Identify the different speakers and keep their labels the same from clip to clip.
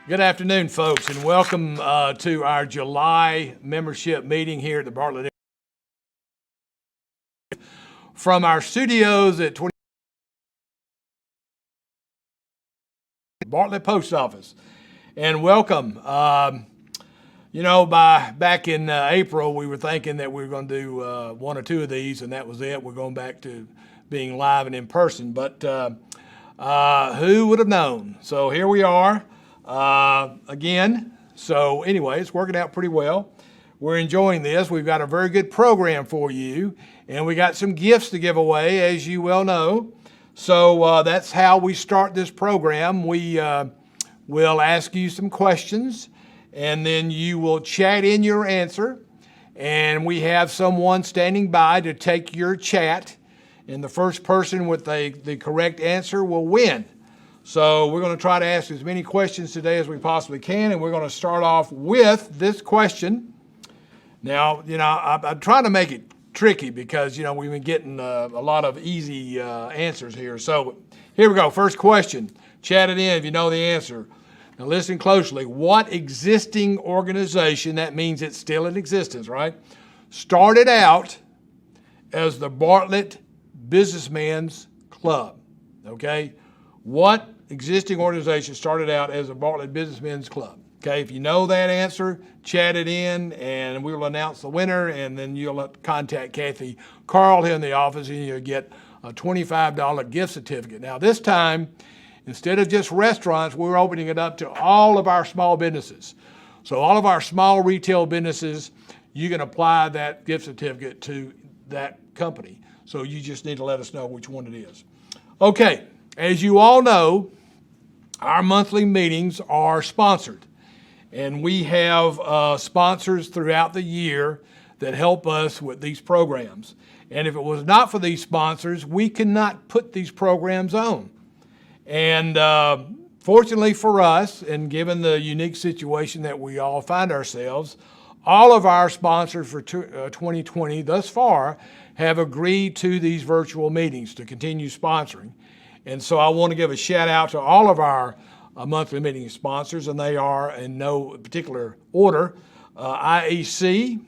Speaker 1: Good afternoon, folks, and welcome to our July membership meeting here at the Bartlett from our studios at Bartlett Post Office. And welcome. Back in April, we were thinking that we were going to do one or two of these, and that was it. We're going back to being live and in person, but who would have known? So here we are. Again, so anyway, it's working out pretty well. We're enjoying this. We've got a very good program for you, and we got some gifts to give away, as you well know. So that's how we start this program. We will ask you some questions, and then you will chat in your answer, and we have someone standing by to take your chat, and the first person with the correct answer will win. So we're going to try to ask as many questions today as we possibly can, and we're going to start off with this question. Now, I'm trying to make it tricky because, we've been getting a lot of easy answers here. So here we go. First question. Chat it in if you know the answer. Now listen closely. What existing organization, that means it's still in existence, right, started out as the Bartlett Businessmen's Club? Okay? What existing organization started out as a Bartlett Businessmen's Club? Okay, if you know that answer, chat it in, and we will announce the winner, and then you'll contact Kathy Carl here in the office, and you'll get a $25 gift certificate. Now this time, instead of just restaurants, we're opening it up to all of our small businesses. So all of our small retail businesses, you can apply that gift certificate to that company. So you just need to let us know which one it is. Okay, as you all know, our monthly meetings are sponsored, and we have sponsors throughout the year that help us with these programs. And if it was not for these sponsors, we cannot put these programs on. And fortunately for us, and given the unique situation that we all find ourselves, all of our sponsors for 2020 thus far have agreed to these virtual meetings to continue sponsoring. And so I want to give a shout out to all of our monthly meeting sponsors, and they are in no particular order: IEC,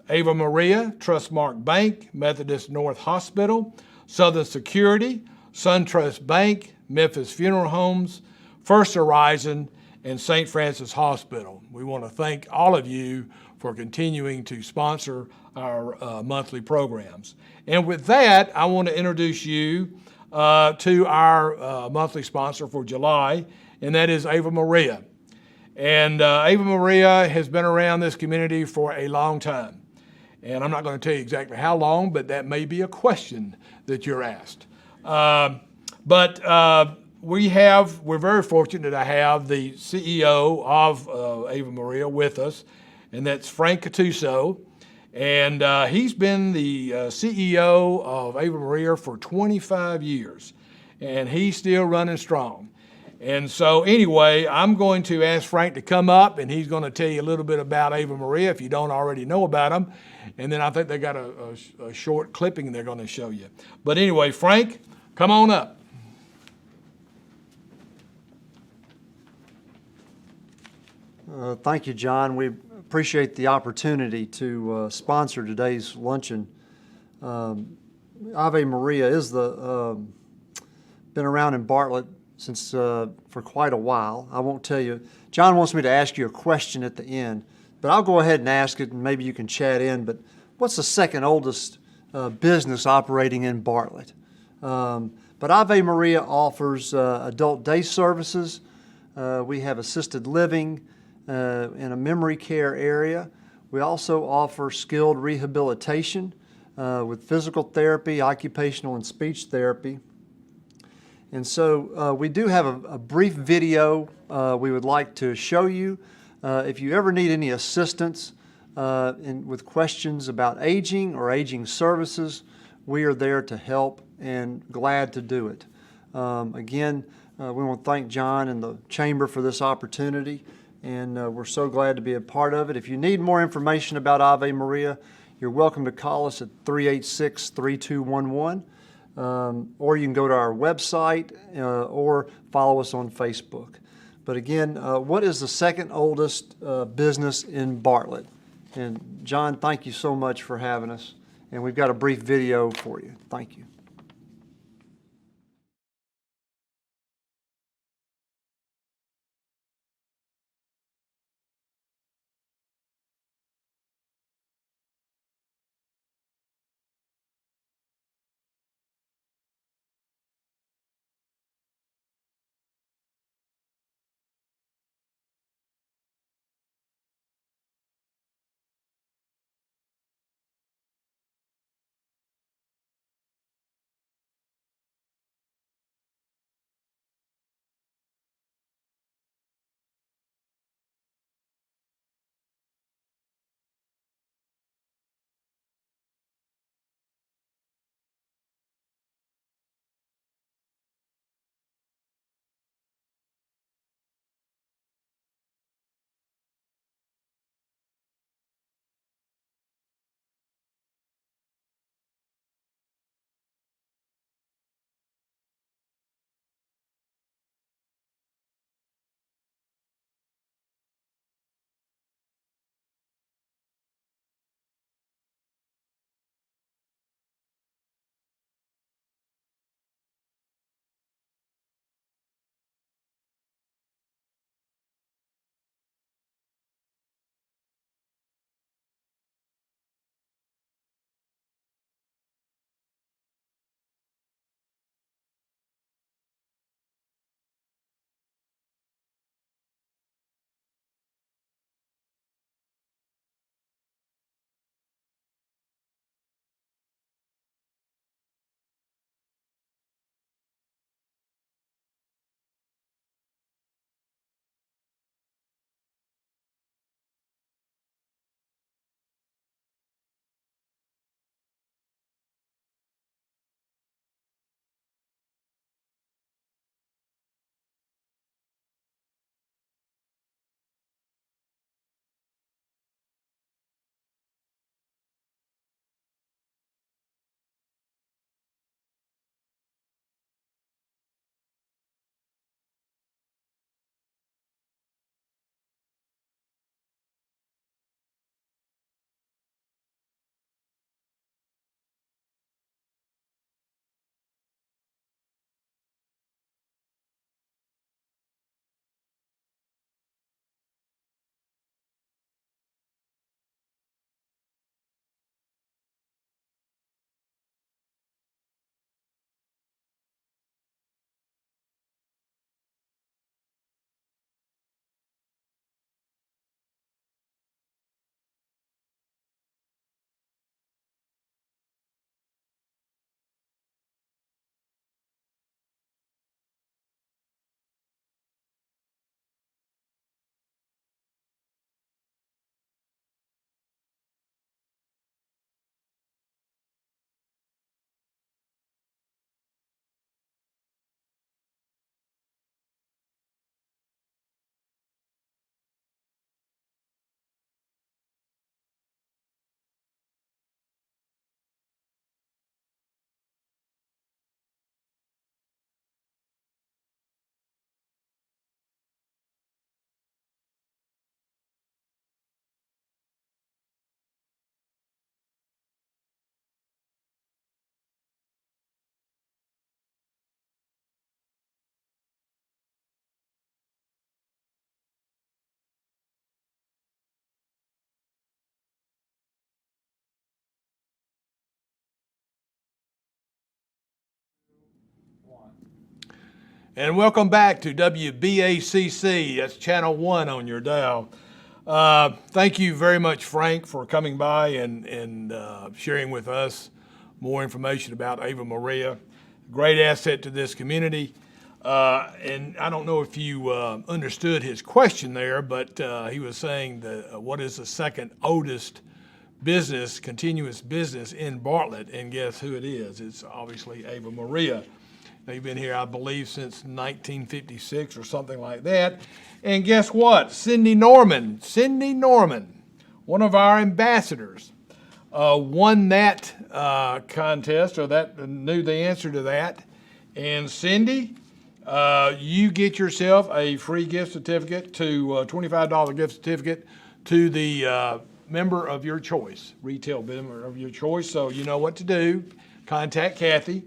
Speaker 1: Ava Maria, Trustmark Bank, Methodist North Hospital, Southern Security, SunTrust Bank, Memphis Funeral Homes, First Horizon, and St. Francis Hospital. We want to thank all of you for continuing to sponsor our monthly programs. And with that, I want to introduce you to our monthly sponsor for July, and that is Ava Maria. And Ava Maria has been around this community for a long time. And I'm not going to tell you exactly how long, but that may be a question that you're asked. But we're very fortunate to have the CEO of Ava Maria with us, and that's Frank Cattuso. And he's been the CEO of Ava Maria for 25 years, and he's still running strong. And so anyway, I'm going to ask Frank to come up, and he's going to tell you a little bit about Ava Maria if you don't already know about them. And then I think they got a short clipping they're going to show you. But anyway, Frank, come on up.
Speaker 2: Thank you, John. We appreciate the opportunity to sponsor today's luncheon. Ave Maria is been around in Bartlett since for quite a while. I won't tell you. John wants me to ask you a question at the end, but I'll go ahead and ask it, and maybe you can chat in. But what's the second oldest business operating in Bartlett? But Ave Maria offers adult day services. We have assisted living in a memory care area. We also offer skilled rehabilitation with physical therapy, occupational and speech therapy. And so we do have a brief video we would like to show you. If you ever need any assistance with questions about aging or aging services, we are there to help and glad to do it. Again, we want to thank John and the Chamber for this opportunity, and we're so glad to be a part of it. If you need more information about Ave Maria, you're welcome to call us at 386-3211, or you can go to our website or follow us on Facebook. But again, what is the second oldest business in Bartlett? And John, thank you so much for having us. And we've got a brief video for you. Thank you.
Speaker 1: And welcome back to WBACC. That's Channel 1 on your dial. Thank you very much, Frank, for coming by and sharing with us more information about Ava Maria. Great asset to this community. And I don't know if you understood his question there, but he was saying what is the second oldest business, continuous business in Bartlett? And guess who it is? It's obviously Ava Maria. They've been here, I believe, since 1956 or something like that. And guess what? Cindy Norman, one of our ambassadors, won that contest, or that knew the answer to that. And Cindy, you get yourself a free gift certificate to $25 gift certificate to the member of your choice, retail member of your choice. So you know what to do. Contact Kathy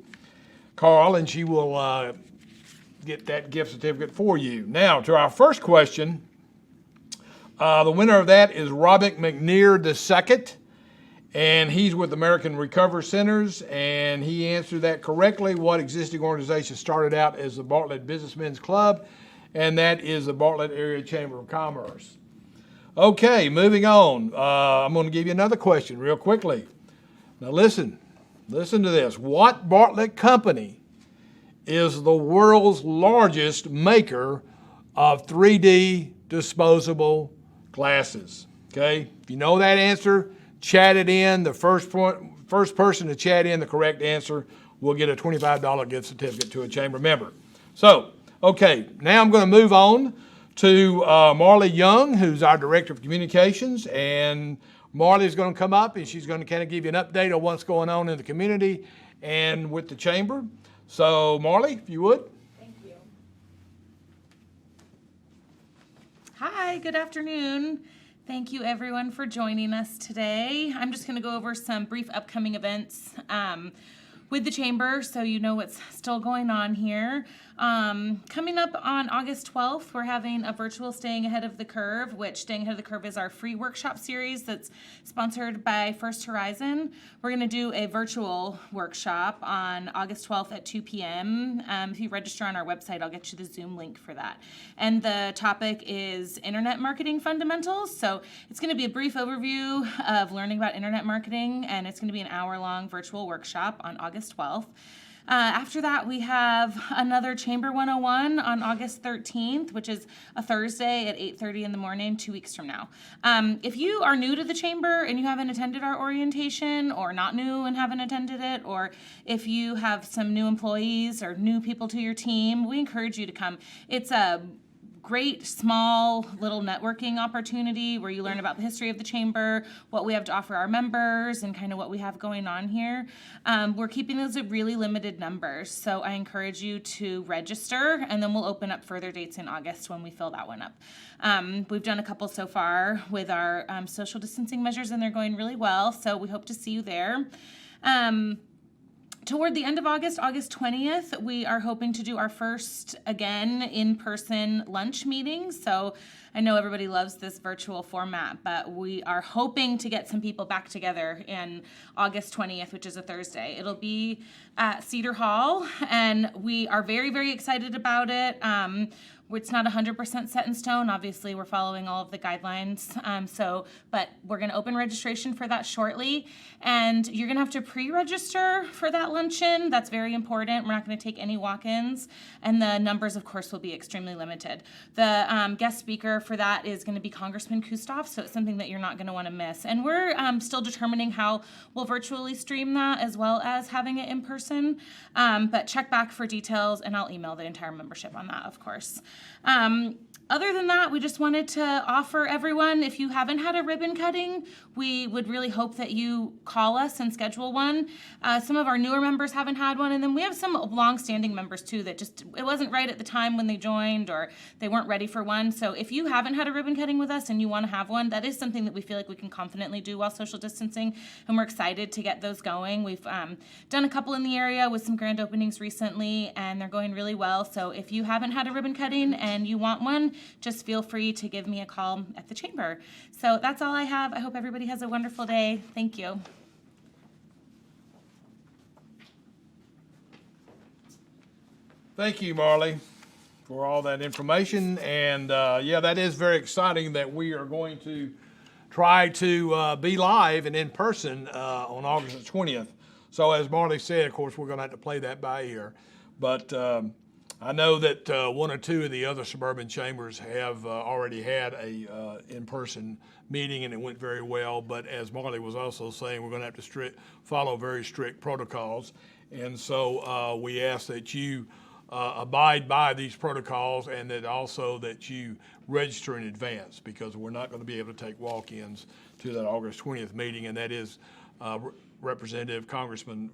Speaker 1: Carl, and she will get that gift certificate for you. Now, to our first question. The winner of that is Robert McNear II, and he's with American Recovery Centers, and he answered that correctly. What existing organization started out as the Bartlett Businessmen's Club, and that is the Bartlett Area Chamber of Commerce. Okay, moving on. I'm going to give you another question real quickly. Now listen to this. What Bartlett company is the world's largest maker of 3D disposable glasses? Okay, if you know that answer, chat it in. The first person to chat in the correct answer will get a $25 gift certificate to a chamber member. So, okay, now I'm going to move on to Marley Young, who's our Director of Communications, and Marley's going to come up and she's going to kind of give you an update on what's going on in the community and with the chamber. So, Marley, if you would.
Speaker 3: Hi, good afternoon. Thank you everyone for joining us today. I'm just going to go over some brief upcoming events with the chamber so you know what's still going on here. Coming up on August 12th, we're having a virtual Staying Ahead of the Curve, which Staying Ahead of the Curve is our free workshop series that's sponsored by First Horizon. We're going to do a virtual workshop on August 12th at 2 p.m. If you register on our website, I'll get you the Zoom link for that. And the topic is Internet Marketing Fundamentals. So it's going to be a brief overview of learning about internet marketing, and it's going to be an hour-long virtual workshop on August 12th. After that, we have another Chamber 101 on August 13th, which is a Thursday at 8:30 in the morning, 2 weeks from now. If you are new to the Chamber and you haven't attended our orientation, or not new and haven't attended it, or if you have some new employees or new people to your team, we encourage you to come. It's a great small little networking opportunity where you learn about the history of the chamber, what we have to offer our members, and kind of what we have going on here. We're keeping those at really limited numbers, so I encourage you to register, and then we'll open up further dates in August when we fill that one up. We've done a couple so far with our social distancing measures, and they're going really well, so we hope to see you there. Toward the end of August, August 20th, we are hoping to do our first, again, in-person lunch meeting. So I know everybody loves this virtual format, but we are hoping to get some people back together in August 20th, which is a Thursday. It'll be at Cedar Hall, and we are very, very excited about it. It's not 100% set in stone. Obviously, we're following all of the guidelines. But we're going to open registration for that shortly. And you're going to have to pre-register for that luncheon. That's very important. We're not going to take any walk-ins. And the numbers, of course, will be extremely limited. The guest speaker for that is going to be Congressman Kustoff, so it's something that you're not going to want to miss. And we're still determining how we'll virtually stream that as well as having it in person. But check back for details, and I'll email the entire membership on that, of course. Other than that, we just wanted to offer everyone, if you haven't had a ribbon cutting, we would really hope that you call us and schedule one. Some of our newer members haven't had one, and then we have some long-standing members too that just, it wasn't right at the time when they joined, or they weren't ready for one. So if you haven't had a ribbon cutting with us and you want to have one, that is something that we feel like we can confidently do while social distancing, and we're excited to get those going. We've done a couple in the area with some grand openings recently, and they're going really well. So if you haven't had a ribbon cutting and you want one, just feel free to give me a call at the chamber. So that's all I have. I hope everybody has a wonderful day. Thank you.
Speaker 1: Thank you, Marley, for all that information. And yeah, that is very exciting that we are going to try to be live and in person on August the 20th. So as Marley said, of course, we're going to have to play that by ear. But I know that one or two of the other suburban chambers have already had a in-person meeting, and it went very well. But as Marley was also saying, we're going to have to follow very strict protocols. And so we ask that you abide by these protocols, and that also that you register in advance, because we're not going to be able to take walk-ins to that August 20th meeting, and that is Representative Congressman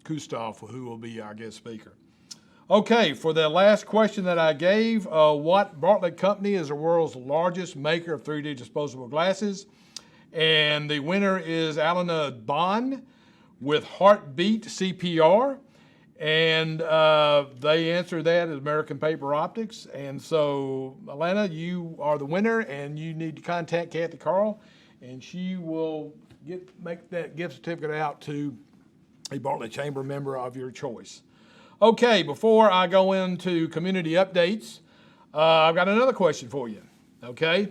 Speaker 1: Kustoff, who will be our guest speaker. Okay, for the last question that I gave, what Bartlett company is the world's largest maker of 3D disposable glasses? And the winner is Alana Bond with Heartbeat CPR. And they answered that as American Paper Optics. And so, Alana, you are the winner, and you need to contact Kathy Carl, and she will make that gift certificate out to a Bartlett Chamber member of your choice. Okay, before I go into community updates, I've got another question for you, okay?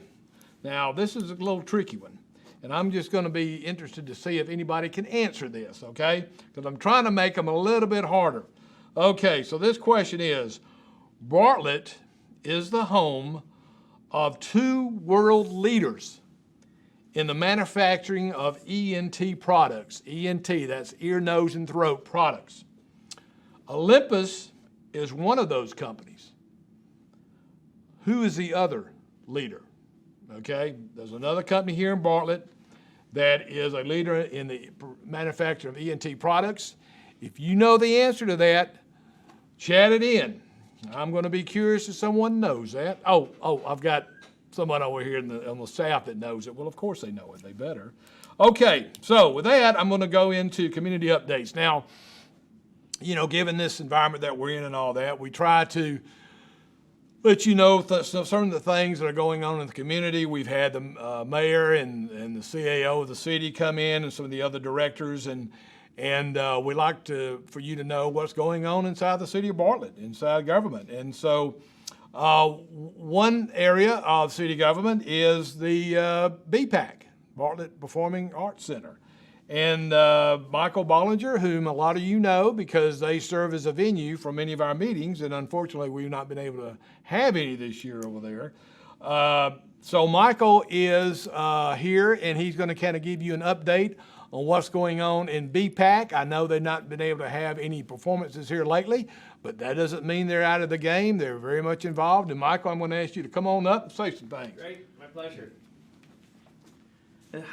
Speaker 1: Now, this is a little tricky one, and I'm just going to be interested to see if anybody can answer this, okay? Because I'm trying to make them a little bit harder. Okay, so this question is, Bartlett is the home of 2 world leaders in the manufacturing of ENT products. ENT, that's ear, nose, and throat products. Olympus is one of those companies. Who is the other leader? Okay, there's another company here in Bartlett that is a leader in the manufacture of ENT products. If you know the answer to that, chat it in. I'm going to be curious if someone knows that. Oh, I've got someone over here on the staff that knows it. Well, of course they know it. They better. Okay, so with that, I'm going to go into community updates. Now, you know, given this environment that we're in and all that, we try to let you know some of the things that are going on in the community. We've had the mayor and the CAO of the city come in, and some of the other directors, and we like for you to know what's going on inside the city of Bartlett, inside government. And so one area of city government is the BACC, Bartlett Performing Arts Center. And Michael Bollinger, whom a lot of you know because they serve as a venue for many of our meetings, and unfortunately we've not been able to have any this year over there. So Michael is here, and he's going to kind of give you an update on what's going on in BACC. I know they've not been able to have any performances here lately, but that doesn't mean they're out of the game. They're very much involved. And Michael, I'm going to ask you to come on up and say some things.
Speaker 4: Great, my pleasure.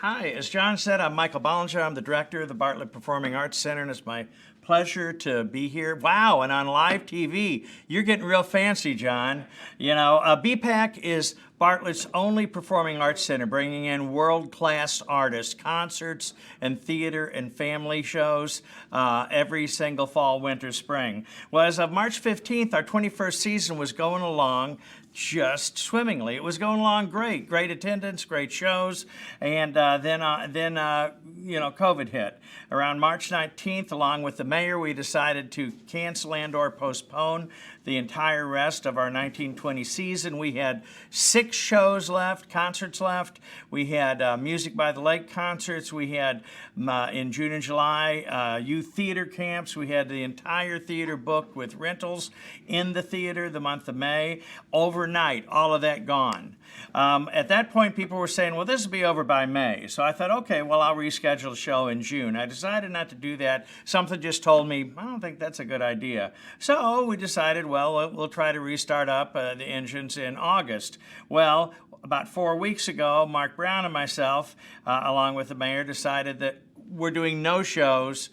Speaker 4: Hi, as John said, I'm Michael Bollinger. I'm the director of the Bartlett Performing Arts Center, and it's my pleasure to be here. Wow, and on live TV. You're getting real fancy, John. You know, BACC is Bartlett's only performing arts center, bringing in world-class artists, concerts, and theater and family shows every single fall, winter, spring. Well, as of March 15th, our 21st season was going along just swimmingly. It was going along great attendance, great shows, and then you know, COVID hit. Around March 19th, along with the mayor, we decided to cancel and/or postpone the entire rest of our 1920 season. We had 6 shows left, concerts left. We had Music by the Lake concerts. We had, in June and July, youth theater camps. We had the entire theater booked with rentals in the theater the month of May. Overnight, all of that gone. At that point, people were saying, well, this will be over by May. So I thought, okay, well, I'll reschedule the show in June. I decided not to do that. Something just told me, I don't think that's a good idea. So we decided, well, we'll try to restart up the engines in August. Well, about 4 weeks ago, Mark Brown and myself, along with the mayor, decided that we're doing no shows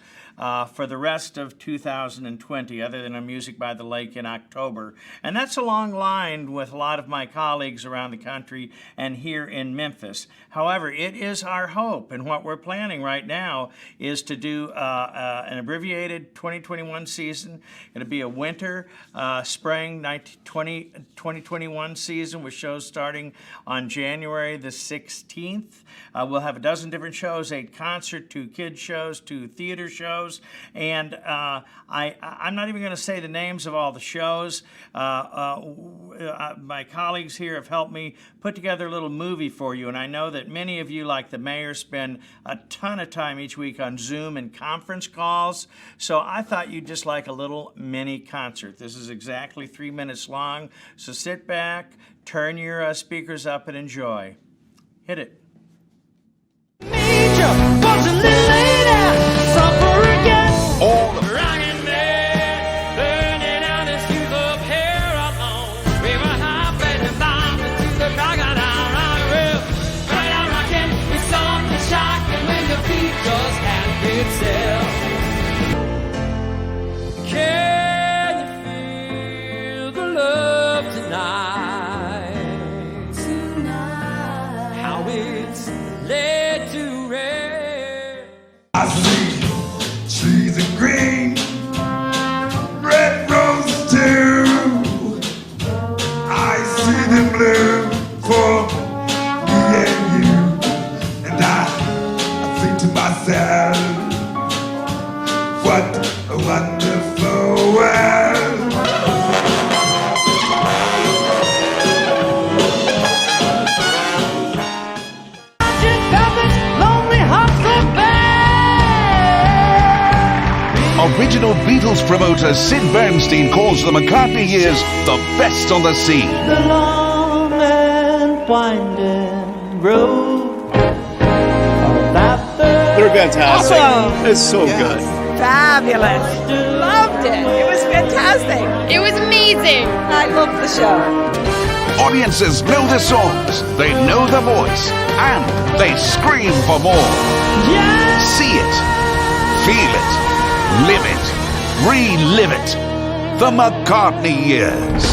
Speaker 4: for the rest of 2020, other than a Music by the Lake in October. And that's a long line with a lot of my colleagues around the country and here in Memphis. However, it is our hope, and what we're planning right now is to do an abbreviated 2021 season. It'll be a winter, spring 2021 season with shows starting on January the 16th. We'll have a dozen different shows, 8 concert, 2 kids shows, 2 theater shows. And I'm not even going to say the names of all the shows. My colleagues here have helped me put together a little movie for you, and I know that many of you, like the mayor, spend a ton of time each week on Zoom and conference calls. So I thought you'd just like a little mini concert. This is exactly 3 minutes long, so sit back, turn your speakers up, and enjoy. Hit it.
Speaker 5: Major was a little later, suffer again.
Speaker 6: All the
Speaker 5: Rockin' there, learning how to smooth up hair alone. We were hopping and bombing to the crocodile rock riff. Right out rockin' with something shocking when the beat just had itself. Can you feel
Speaker 6: blue for me and you. And I think to myself, what a wonderful world.
Speaker 7: Original Beatles promoter Sid Bernstein calls the McCartney years the best on the scene.
Speaker 8: The long and winding road of that
Speaker 9: They're fantastic.
Speaker 10: Awesome.
Speaker 9: It's so good.
Speaker 10: Fabulous. Loved it. It was fantastic.
Speaker 11: It was amazing.
Speaker 10: I loved the show.
Speaker 7: Audiences know the songs, they know the voice, and they scream for more.
Speaker 8: Yeah.
Speaker 7: See it, feel it, live it, relive it. The McCartney years.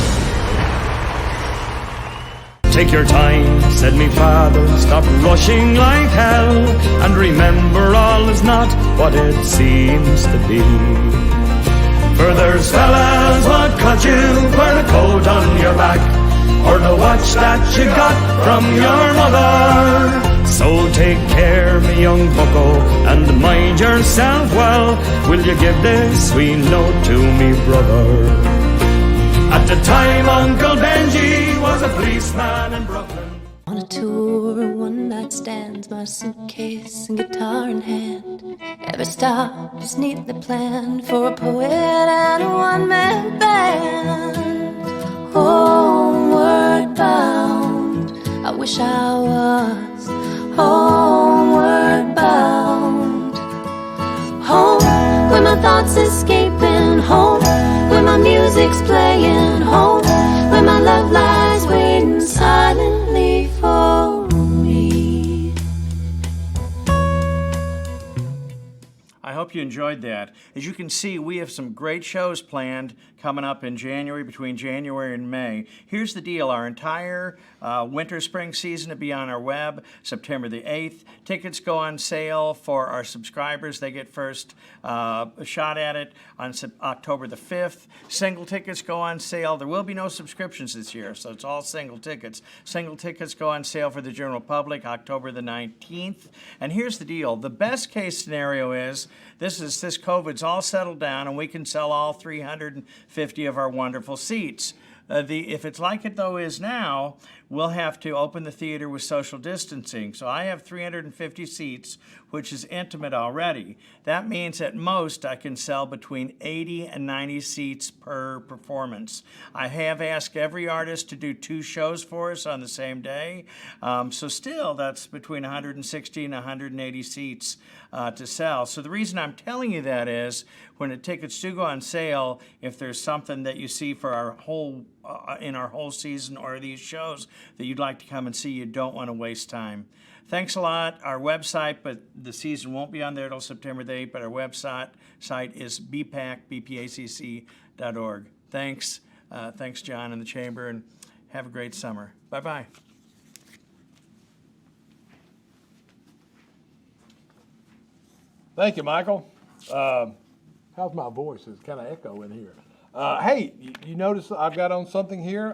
Speaker 8: Take your time, said me father, stop rushing like hell, and remember all is not what it seems to be. For there's fellas what cut you for the coat on your back, or the watch that you got from your mother. So take care, me young bucko, and mind yourself well. Will you give this sweet note to me brother? At the time Uncle Benji was a policeman in Brooklyn.
Speaker 12: On a tour, one night stands, my suitcase and guitar in hand. Every stop is neatly planned for a poet and a one-man band. Homeward bound, I wish I was homeward bound. Home, where my thoughts escaping. Home, where my music's playing. Home, where my love lies waiting silently for me.
Speaker 4: I hope you enjoyed that. As you can see, we have some great shows planned coming up in January, between January and May. Here's the deal. Our entire winter-spring season will be on our web, September the 8th. Tickets go on sale for our subscribers. They get first shot at it on October the 5th. Single tickets go on sale. There will be no subscriptions this year, so it's all single tickets. Single tickets go on sale for the general public October the 19th. And here's the deal. The best case scenario is this COVID's all settled down and we can sell all 350 of our wonderful seats. If it's like it though is now, we'll have to open the theater with social distancing. So I have 350 seats, which is intimate already. That means at most I can sell between 80 and 90 seats per performance. I have asked every artist to do 2 shows for us on the same day. So still, that's between 160 and 180 seats to sell. So the reason I'm telling you that is when the tickets do go on sale, if there's something that you see for our whole in our whole season or these shows that you'd like to come and see, you don't want to waste time. Thanks a lot. Our website, but the season won't be on there till September the 8th, but our website is bpacc.org. Thanks. Thanks, John and the Chamber, and have a great summer. Bye-bye.
Speaker 1: Thank you, Michael. How's my voice? It's kind of echo in here. Hey, you notice I've got on something here?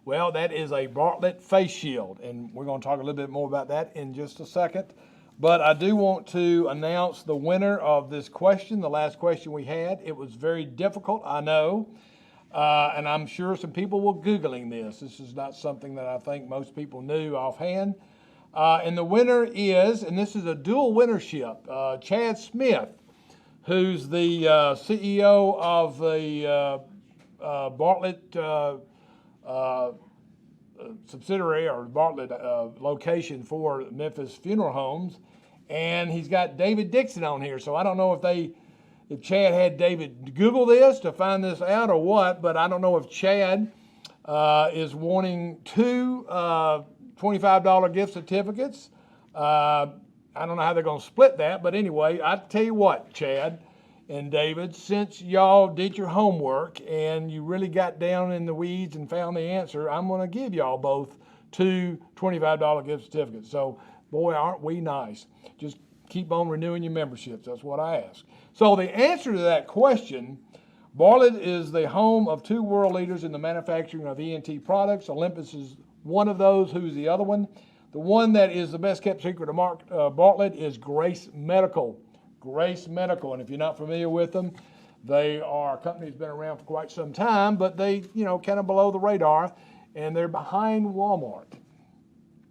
Speaker 1: Well, that is a Bartlett face shield, and we're going to talk a little bit more about that in just a second. But I do want to announce the winner of this question, the last question we had. It was very difficult, I know, and I'm sure some people were Googling this. This is not something that I think most people knew offhand. And the winner is, and this is a dual winnership, Chad Smith, who's the CEO of the Bartlett subsidiary or Bartlett location for Memphis Funeral Homes, and he's got David Dixon on here. So I don't know if Chad had David Google this to find this out or what, but I don't know if Chad is wanting 2 $25 gift certificates. I don't know how they're going to split that, but anyway, I tell you what, Chad and David, since y'all did your homework and you really got down in the weeds and found the answer, I'm going to give y'all both 2 $25 gift certificates. So, boy, aren't we nice. Just keep on renewing your memberships. That's what I ask. So the answer to that question, Bartlett is the home of two world leaders in the manufacturing of ENT products. Olympus is one of those. Who's the other one? The one that is the best kept secret of Bartlett is Grace Medical. Grace Medical, and if you're not familiar with them, they are a company that's been around for quite some time, but they, kind of below the radar, and they're behind Walmart.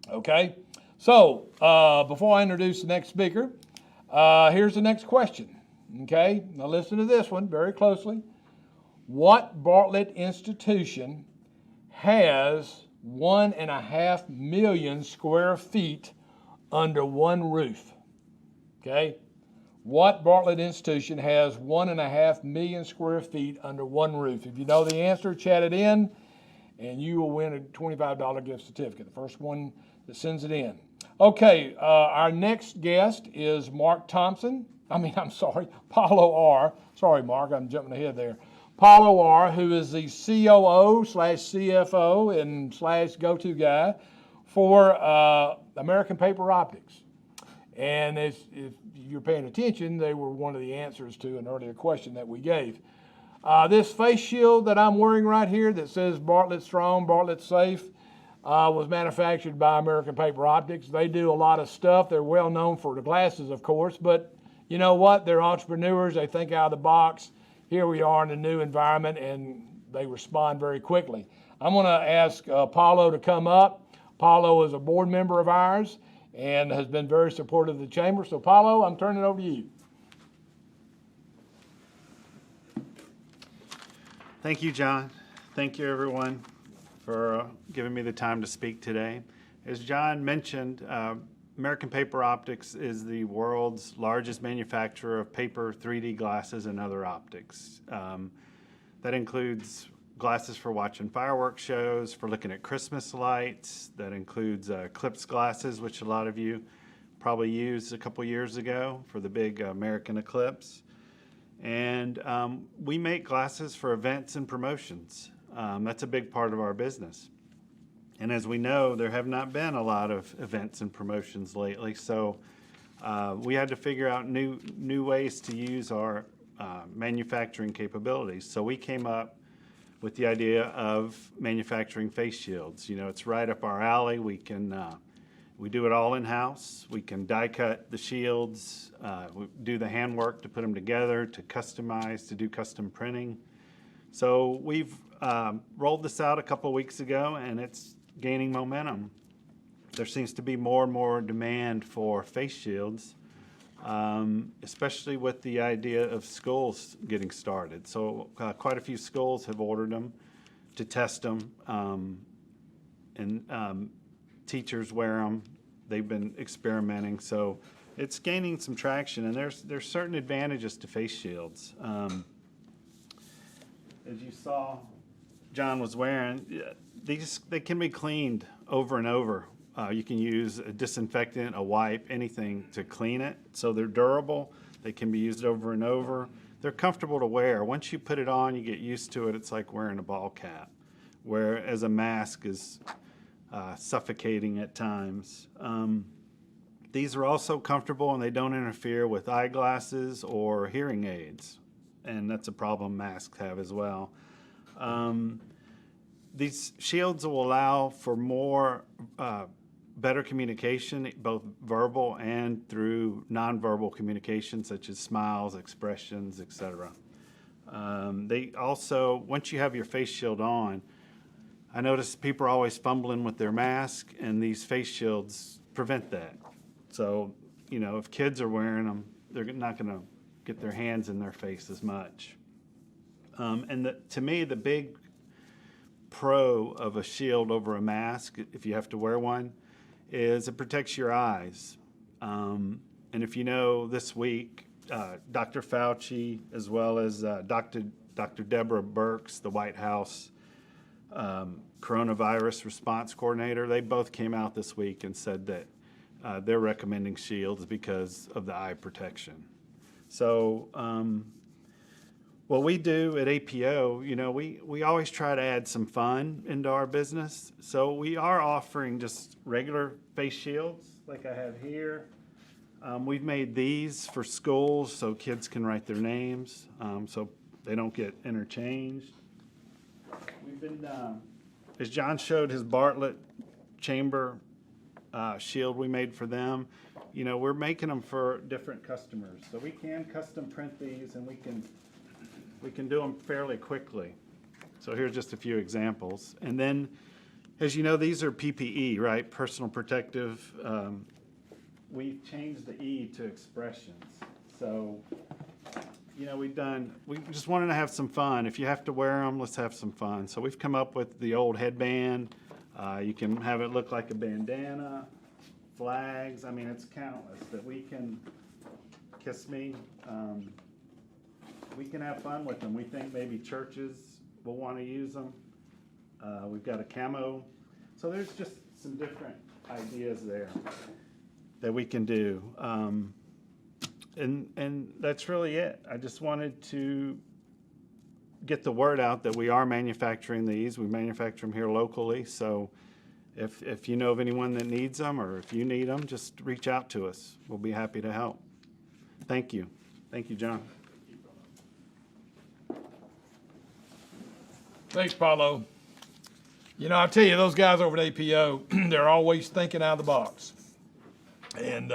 Speaker 1: Okay, so before I introduce the next speaker, here's the next question. Okay, now listen to this one very closely. What Bartlett institution has 1.5 million square feet under one roof? Okay, what Bartlett institution has 1.5 million square feet under one roof? If you know the answer, chat it in, and you will win a $25 gift certificate. The first one that sends it in. Okay, our next guest is Thompson. Paulo R. Sorry, Mark, I'm jumping ahead there. Paulo R., who is the COO/CFO and /go-to guy for American Paper Optics. And if you're paying attention, they were one of the answers to an earlier question that we gave. This face shield that I'm wearing right here that says Bartlett Strong, Bartlett Safe, was manufactured by American Paper Optics. They do a lot of stuff. They're well known for the glasses, of course, but you know what? They're entrepreneurs. They think out of the box. Here we are in a new environment, and they respond very quickly. I'm going to ask Paulo to come up. Paulo is a board member of ours and has been very supportive of the chamber. So, Paulo, I'm turning it over to you.
Speaker 9: Thank you, John. Thank you, everyone, for giving me the time to speak today. As John mentioned, American Paper Optics is the world's largest manufacturer of paper 3D glasses and other optics. That includes glasses for watching fireworks shows, for looking at Christmas lights. That includes eclipse glasses, which a lot of you probably used a couple years ago for the big American eclipse. And we make glasses for events and promotions. That's a big part of our business. And as we know, there have not been a lot of events and promotions lately, so we had to figure out new ways to use our manufacturing capabilities. So we came up with the idea of manufacturing face shields. It's right up our alley. We do it all in-house. We can die cut the shields, we do the handwork to put them together, to customize, to do custom printing. So we've rolled this out a couple weeks ago, and it's gaining momentum. There seems to be more and more demand for face shields, especially with the idea of schools getting started. So quite a few schools have ordered them to test them, and teachers wear them. They've been experimenting, so it's gaining some traction, and there's certain advantages to face shields. As you saw, John was wearing, they can be cleaned over and over. You can use a disinfectant, a wipe, anything to clean it. So they're durable. They can be used over and over. They're comfortable to wear. Once you put it on, you get used to it. It's like wearing a ball cap, whereas a mask is suffocating at times. These are also comfortable, and they don't interfere with eyeglasses or hearing aids, and that's a problem masks have as well. These shields will allow for more better communication, both verbal and through nonverbal communication, such as smiles, expressions, etc. They also, once you have your face shield on, I notice people are always fumbling with their mask, and these face shields prevent that. So, if kids are wearing them, they're not going to get their hands in their face as much. To me, the big pro of a shield over a mask, if you have to wear one, is it protects your eyes. And if you know, this week, Dr. Fauci, as well as Dr. Deborah Birx, the White House coronavirus response coordinator, they both came out this week and said that they're recommending shields because of the eye protection. So what we do at APO, we always try to add some fun into our business. So we are offering just regular face shields like I have here. We've made these for schools so kids can write their names. So they don't get interchanged. We've been, as John showed his Bartlett chamber shield we made for them, you know, we're making them for different customers. So we can custom print these, and we can do them fairly quickly. So here's just a few examples. And then, as you know, these are PPE, right? Personal protective. We changed the E to expressions. So, you know, we just wanted to have some fun. If you have to wear them, let's have some fun. So we've come up with the old headband. You can have it look like a bandana, flags. I mean, it's countless that we can, kiss me. We can have fun with them. We think maybe churches will want to use them. We've got a camo. So there's just some different ideas there that we can do. And that's really it. I just wanted to get the word out that we are manufacturing these. We manufacture them here locally. So if you know of anyone that needs them, or if you need them, just reach out to us. We'll be happy to help. Thank you. Thank you, John.
Speaker 1: Thanks, Paulo. You know, I tell you, those guys over at APO, they're always thinking out of the box. And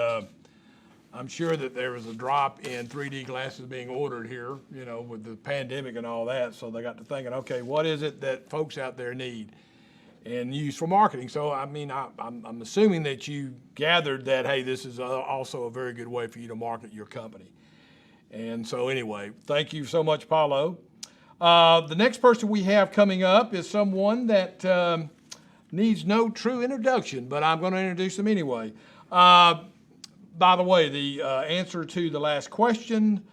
Speaker 1: I'm sure that there was a drop in 3D glasses being ordered here, you know, with the pandemic and all that. So they got to thinking, okay, what is it that folks out there need and use for marketing? So, I mean, I'm assuming that you gathered that, hey, this is also a very good way for you to market your company. And so anyway, thank you so much, Paulo. The next person we have coming up is someone that needs no true introduction, but I'm going to introduce him anyway. By the way, the answer to the last question,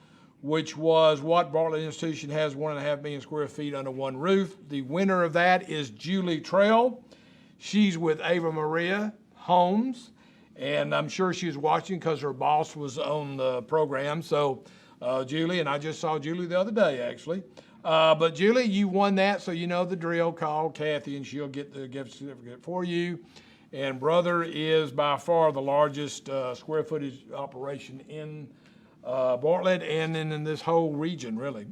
Speaker 1: which was what Bartlett institution has 1.5 million square feet under one roof, the winner of that is Julie Trail. She's with Ava Maria Homes, and I'm sure she was watching because her boss was on the program. So Julie, and I just saw Julie the other day, actually. But Julie, you won that, so you know the drill. Call Kathy, and she'll get the gift certificate for you. And Brother is by far the largest square footage operation in Bartlett and in this whole region, really.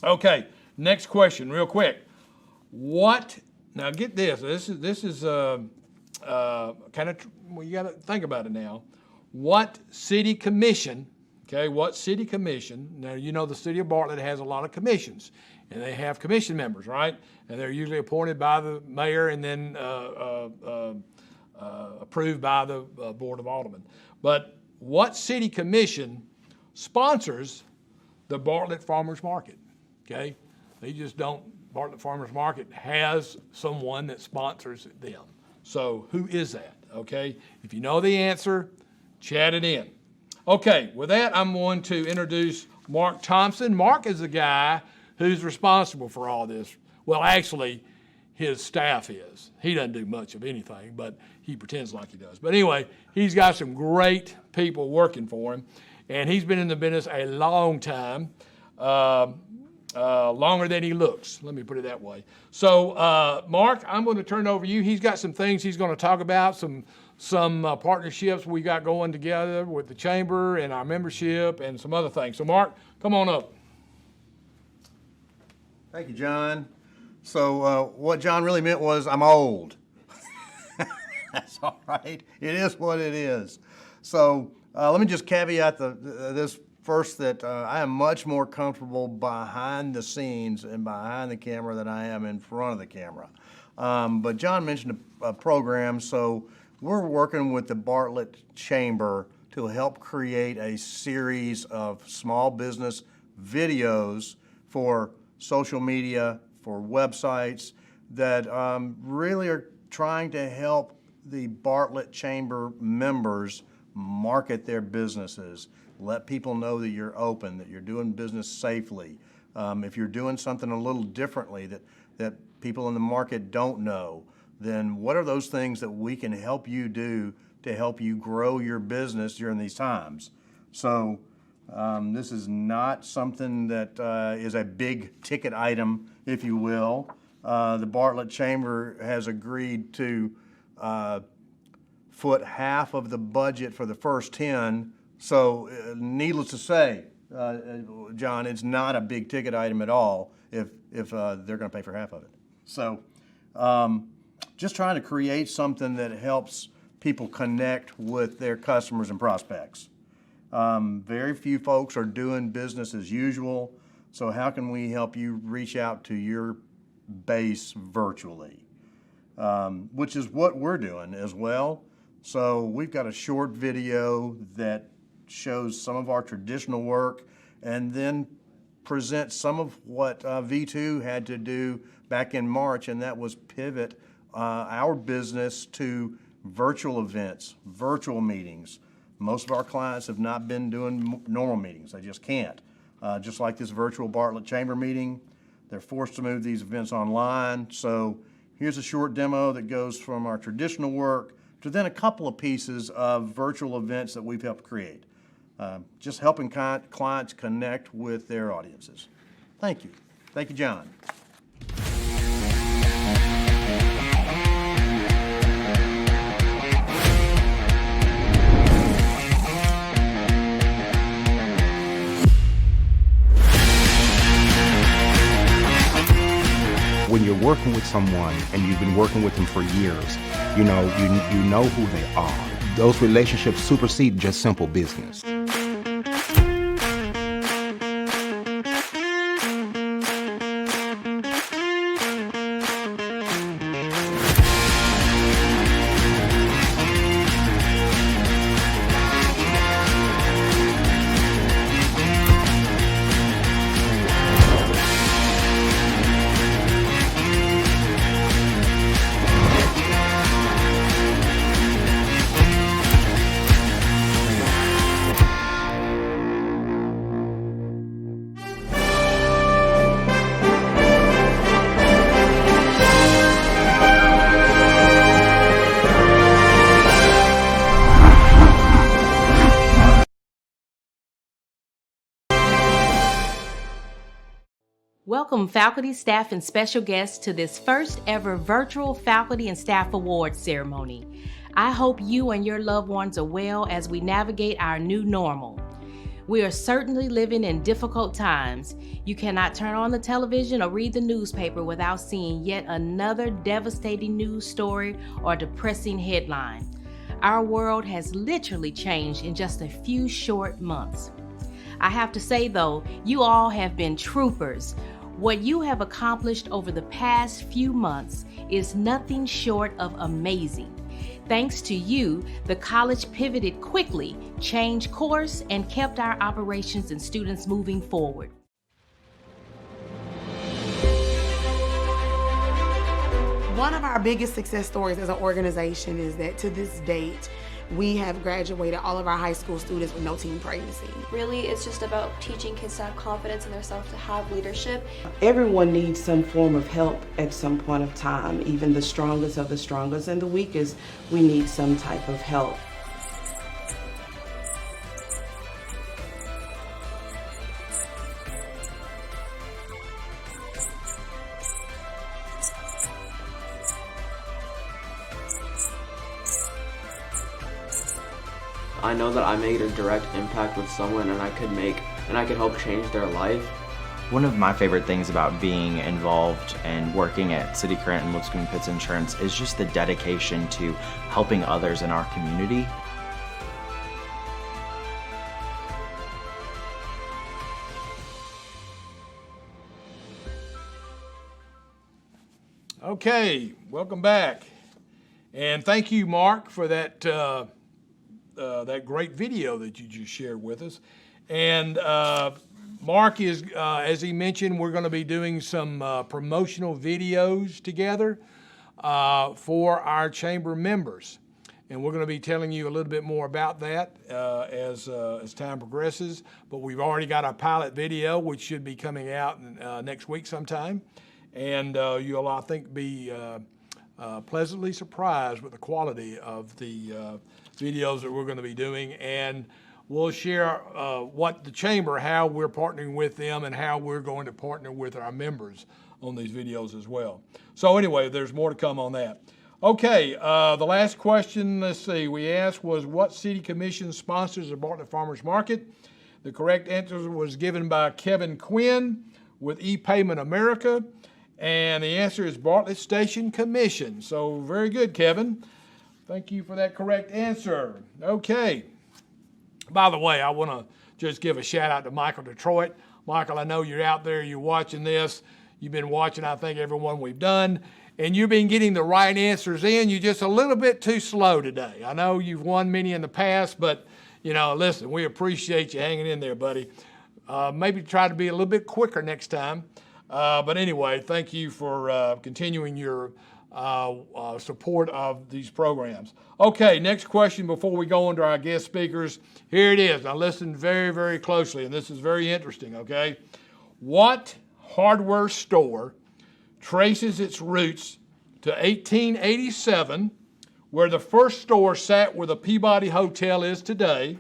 Speaker 1: Okay, next question, real quick. What? Now get this. This is kind of, well, you got to think about it now. What city commission? Okay, what city commission? Now, you know the city of Bartlett has a lot of commissions, and they have commission members, right? And they're usually appointed by the mayor and then approved by the Board of Aldermen. But what city commission sponsors the Bartlett Farmers Market? Okay, they just don't. Bartlett Farmers Market has someone that sponsors them. So who is that? Okay, if you know the answer, chat it in. Okay, with that, I'm going to introduce Mark Thompson. Mark is the guy who's responsible for all this. Well, actually, his staff is. He doesn't do much of anything, but he pretends like he does. But anyway, he's got some great people working for him, and he's been in the business a long time, longer than he looks. Let me put it that way. So, Mark, I'm going to turn it over to you. He's got some things he's going to talk about, some partnerships we got going together with the chamber and our membership and some other things. So, Mark, come on up.
Speaker 11: Thank you, John. So what John really meant was I'm old. That's all right. It is what it is. So let me just caveat this first that I am much more comfortable behind the scenes and behind the camera than I am in front of the camera. But John mentioned a program, so we're working with the Bartlett Chamber to help create a series of small business videos for social media, for websites that really are trying to help the Bartlett Chamber members market their businesses, let people know that you're open, that you're doing business safely. If you're doing something a little differently that people in the market don't know, then what are those things that we can help you do to help you grow your business during these times? So this is not something that is a big ticket item, if you will. The Bartlett Chamber has agreed to foot half of the budget for the first 10. So needless to say, John, it's not a big ticket item at all if they're going to pay for half of it. So just trying to create something that helps people connect with their customers and prospects. Very few folks are doing business as usual, so how can we help you reach out to your base virtually? Which is what we're doing as well. So we've got a short video that shows some of our traditional work and then presents some of what V2 had to do back in March, and that was pivot our business to virtual events, virtual meetings. Most of our clients have not been doing normal meetings. They just can't. Just like this virtual Bartlett Chamber meeting, they're forced to move these events online. So here's a short demo that goes from our traditional work to then a couple of pieces of virtual events that we've helped create. Just helping clients connect with their audiences. Thank you. Thank you, John.
Speaker 13: When you're working with someone and you've been working with them for years, you know who they are. Those relationships supersede just simple business.
Speaker 14: Welcome faculty, staff, and special guests to this first ever virtual Faculty and Staff Awards ceremony. I hope you and your loved ones are well as we navigate our new normal. We are certainly living in difficult times. You cannot turn on the television or read the newspaper without seeing yet another devastating news story or depressing headline. Our world has literally changed in just a few short months. I have to say though, you all have been troopers. What you have accomplished over the past few months is nothing short of amazing. Thanks to you, the college pivoted quickly, changed course, and kept our operations and students moving forward.
Speaker 15: One of our biggest success stories as an organization is that to this date, we have graduated all of our high school students with no teen pregnancy.
Speaker 16: Really, it's just about teaching kids to have confidence in themselves, to have leadership.
Speaker 17: Everyone needs some form of help at some point of time, even the strongest of the strongest and the weakest, we need some type of help.
Speaker 18: I know that I made a direct impact with someone and I could help change their life.
Speaker 19: One of my favorite things about being involved and working at City Current and Lipscomb Pitts Insurance is just the dedication to helping others in our community.
Speaker 1: Okay, welcome back. And thank you, Mark, for that that great video that you just shared with us. And Mark is, as he mentioned, we're going to be doing some promotional videos together for our chamber members. And we're going to be telling you a little bit more about that as time progresses. But we've already got our pilot video, which should be coming out next week sometime. And you'll, I think, be pleasantly surprised with the quality of the videos that we're going to be doing, and we'll share what the chamber, how we're partnering with them, and how we're going to partner with our members on these videos as well. So anyway, there's more to come on that. Okay, the last question, let's see, we asked was what city commission sponsors the Bartlett Farmers Market? The correct answer was given by Kevin Quinn with ePayment America. And the answer is Bartlett Station Commission. So very good, Kevin. Thank you for that correct answer. Okay. By the way, I want to just give a shout out to Michael Detroit. Michael, I know you're out there, you're watching this. You've been watching, I think, every one we've done. And you've been getting the right answers in. You're just a little bit too slow today. I know you've won many in the past, but, listen, we appreciate you hanging in there, buddy. Maybe try to be a little bit quicker next time. But anyway, thank you for continuing your support of these programs. Okay, next question before we go into our guest speakers. Here it is. Now listen very, very closely, and this is very interesting, okay? What hardware store traces its roots to 1887, where the first store sat where the Peabody Hotel is today,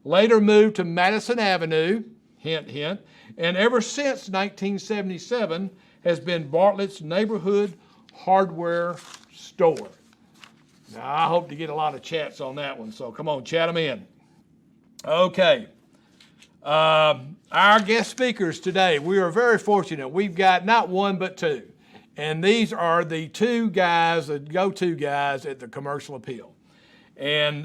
Speaker 1: later moved to Madison Avenue, hint, hint, and ever since 1977 has been Bartlett's neighborhood hardware store? Now, I hope to get a lot of chats on that one, so come on, chat them in. Okay. Our guest speakers today, we are very fortunate. We've got not one but two, and these are the two guys, the go-to guys at the Commercial Appeal. And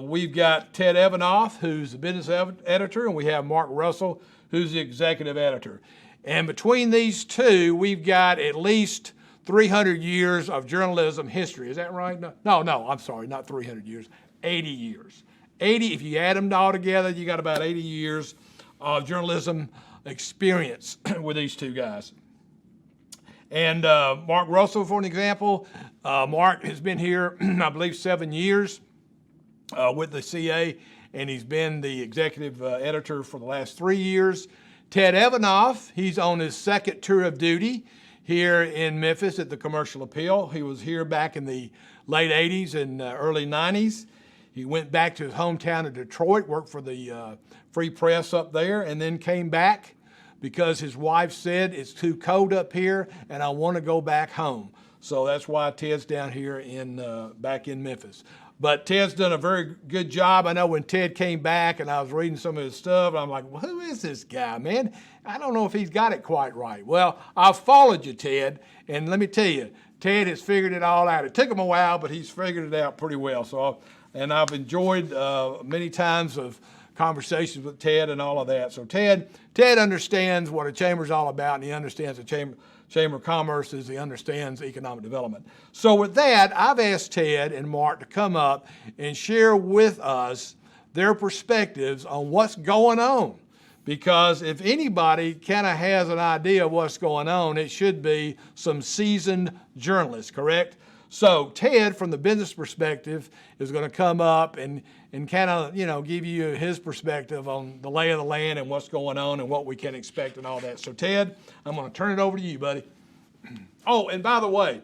Speaker 1: we've got Ted Evanoff, who's the business editor, and we have Mark Russell, who's the executive editor. And between these two, we've got at least 300 years of journalism history. Is that right? No, I'm sorry, not 300 years, 80 years. 80, if you add them all together, you got about 80 years of journalism experience with these two guys. And Mark Russell, for an example, Mark has been here, I believe, 7 years with the CA, and he's been the executive editor for the last 3 years. Ted Evanoff, he's on his second tour of duty here in Memphis at the Commercial Appeal. He was here back in the late 80s and early 90s. He went back to his hometown of Detroit, worked for the Free Press up there, and then came back because his wife said, it's too cold up here and I want to go back home. So that's why Ted's down here back in Memphis. But Ted's done a very good job. I know when Ted came back and I was reading some of his stuff, I'm like, well, who is this guy, man? I don't know if he's got it quite right. Well, I've followed you, Ted, and let me tell you, Ted has figured it all out. It took him a while, but he's figured it out pretty well. So, and I've enjoyed many times of conversations with Ted and all of that. So Ted understands what a chamber's all about, and he understands the Chamber of Commerce as he understands economic development. So with that, I've asked Ted and Mark to come up and share with us their perspectives on what's going on. Because if anybody kind of has an idea of what's going on, it should be some seasoned journalists, correct? So Ted, from the business perspective, is going to come up and kind of, give you his perspective on the lay of the land and what's going on and what we can expect and all that. So Ted, I'm going to turn it over to you, buddy. Oh, and by the way,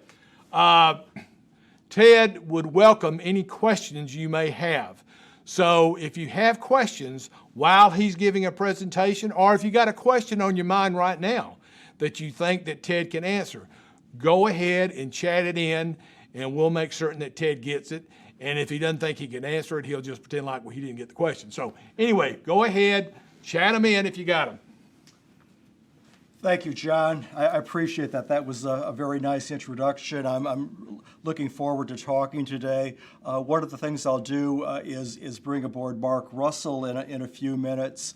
Speaker 1: Ted would welcome any questions you may have. So if you have questions while he's giving a presentation, or if you got a question on your mind right now that you think that Ted can answer, go ahead and chat it in, and we'll make certain that Ted gets it. And if he doesn't think he can answer it, he'll just pretend like he didn't get the question. So anyway, go ahead, chat them in if you got them.
Speaker 20: Thank you, John. I appreciate that. That was a very nice introduction. I'm looking forward to talking today. One of the things I'll do is bring aboard Mark Russell in a few minutes.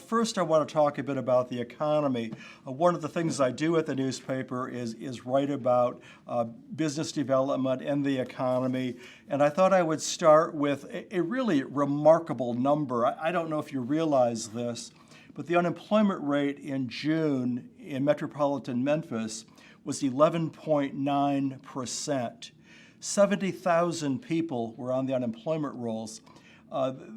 Speaker 20: First, I want to talk a bit about the economy. One of the things I do at the newspaper is write about business development and the economy. And I thought I would start with a really remarkable number. I don't know if you realize this, but the unemployment rate in June in metropolitan Memphis was 11.9%. 70,000 people were on the unemployment rolls.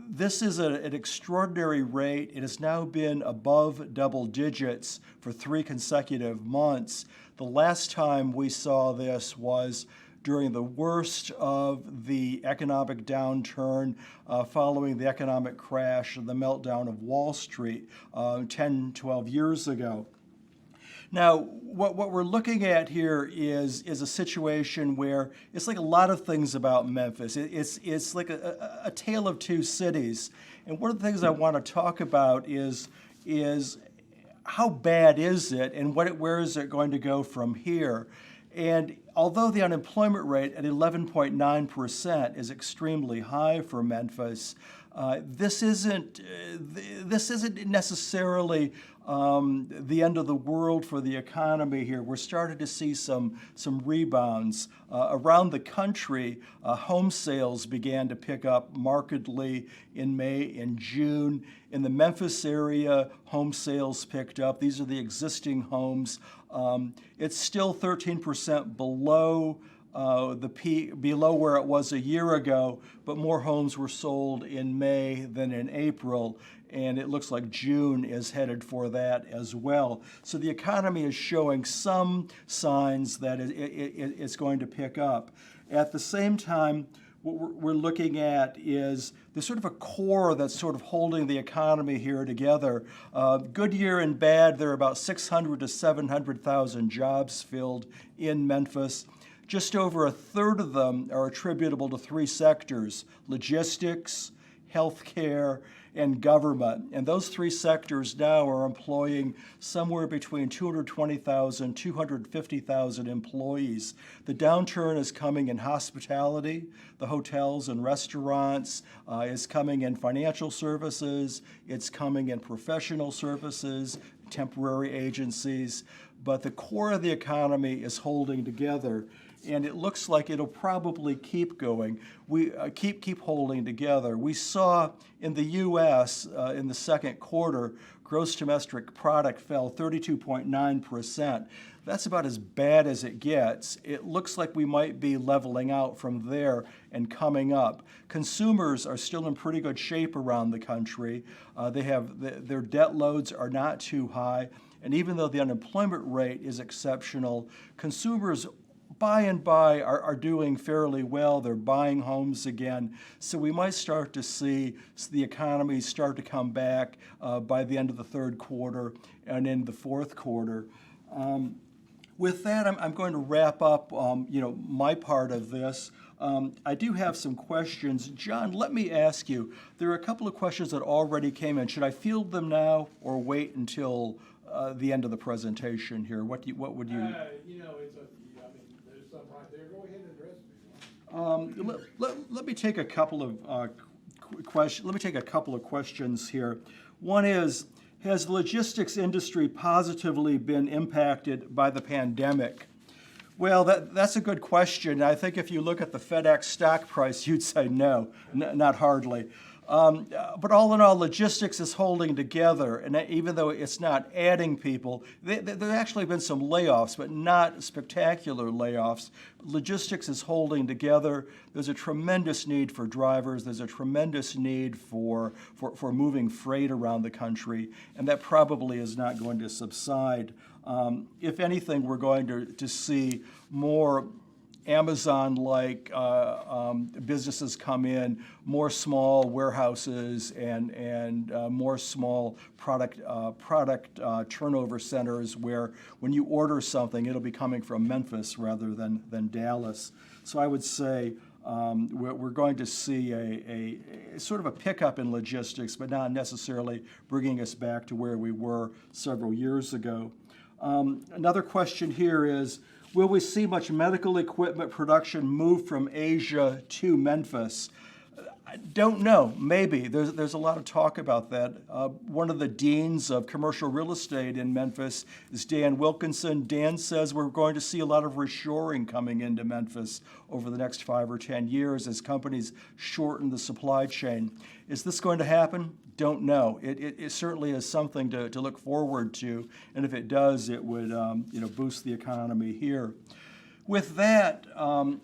Speaker 20: This is an extraordinary rate. It has now been above double digits for 3 consecutive months. The last time we saw this was during the worst of the economic downturn following the economic crash and the meltdown of Wall Street 10, 12 years ago. Now, what we're looking at here is a situation where it's like a lot of things about Memphis. It's like a tale of two cities. And one of the things I want to talk about is how bad is it, and where is it going to go from here? And although the unemployment rate at 11.9% is extremely high for Memphis, this isn't necessarily the end of the world for the economy here. We're starting to see some rebounds. Around the country, home sales began to pick up markedly in May and June. In the Memphis area, home sales picked up. These are the existing homes. It's still 13% below below where it was a year ago, but more homes were sold in May than in April, and it looks like June is headed for that as well. So the economy is showing some signs that it's going to pick up. At the same time, what we're looking at is there's sort of a core that's sort of holding the economy here together. Good year and bad, there are about 600 to 700,000 jobs filled in Memphis. Just over a third of them are attributable to three sectors: logistics, healthcare, and government. And those three sectors now are employing somewhere between 220,000, 250,000 employees. The downturn is coming in hospitality, the hotels and restaurants, is coming in financial services, it's coming in professional services, temporary agencies, but the core of the economy is holding together. And it looks like it'll probably keep going. We keep holding together. We saw in the U.S. In the second quarter, gross domestic product fell 32.9%. That's about as bad as it gets. It looks like we might be leveling out from there and coming up. Consumers are still in pretty good shape around the country. Their debt loads are not too high, and even though the unemployment rate is exceptional, consumers by and by are doing fairly well. They're buying homes again. So we might start to see the economy start to come back by the end of the third quarter and in the fourth quarter. With that, I'm going to wrap up my part of this. I do have some questions. John, let me ask you, there are a couple of questions that already came in. Should I field them now or wait until the end of the presentation here? What would you? There's some right there. Go ahead and address me. Let me take a couple of questions. Let me take a couple of questions here. One is, has the logistics industry positively been impacted by the pandemic? Well, that's a good question. I think if you look at the FedEx stock price, you'd say no, not hardly. But all in all, logistics is holding together, and even though it's not adding people, there have actually been some layoffs, but not spectacular layoffs. Logistics is holding together. There's a tremendous need for drivers. There's a tremendous need for moving freight around the country, and that probably is not going to subside. If anything, we're going to see more Amazon-like businesses come in, more small warehouses and more small product turnover centers where when you order something, it'll be coming from Memphis rather than Dallas. So I would say we're going to see a sort of a pickup in logistics, but not necessarily bringing us back to where we were several years ago. Another question here is, will we see much medical equipment production move from Asia to Memphis? I don't know. Maybe. There's a lot of talk about that. One of the deans of commercial real estate in Memphis is Dan Wilkinson. Dan says we're going to see a lot of reshoring coming into Memphis over the next 5 or 10 years as companies shorten the supply chain. Is this going to happen? Don't know. It certainly is something to look forward to, and if it does, it would boost the economy here. With that, I'm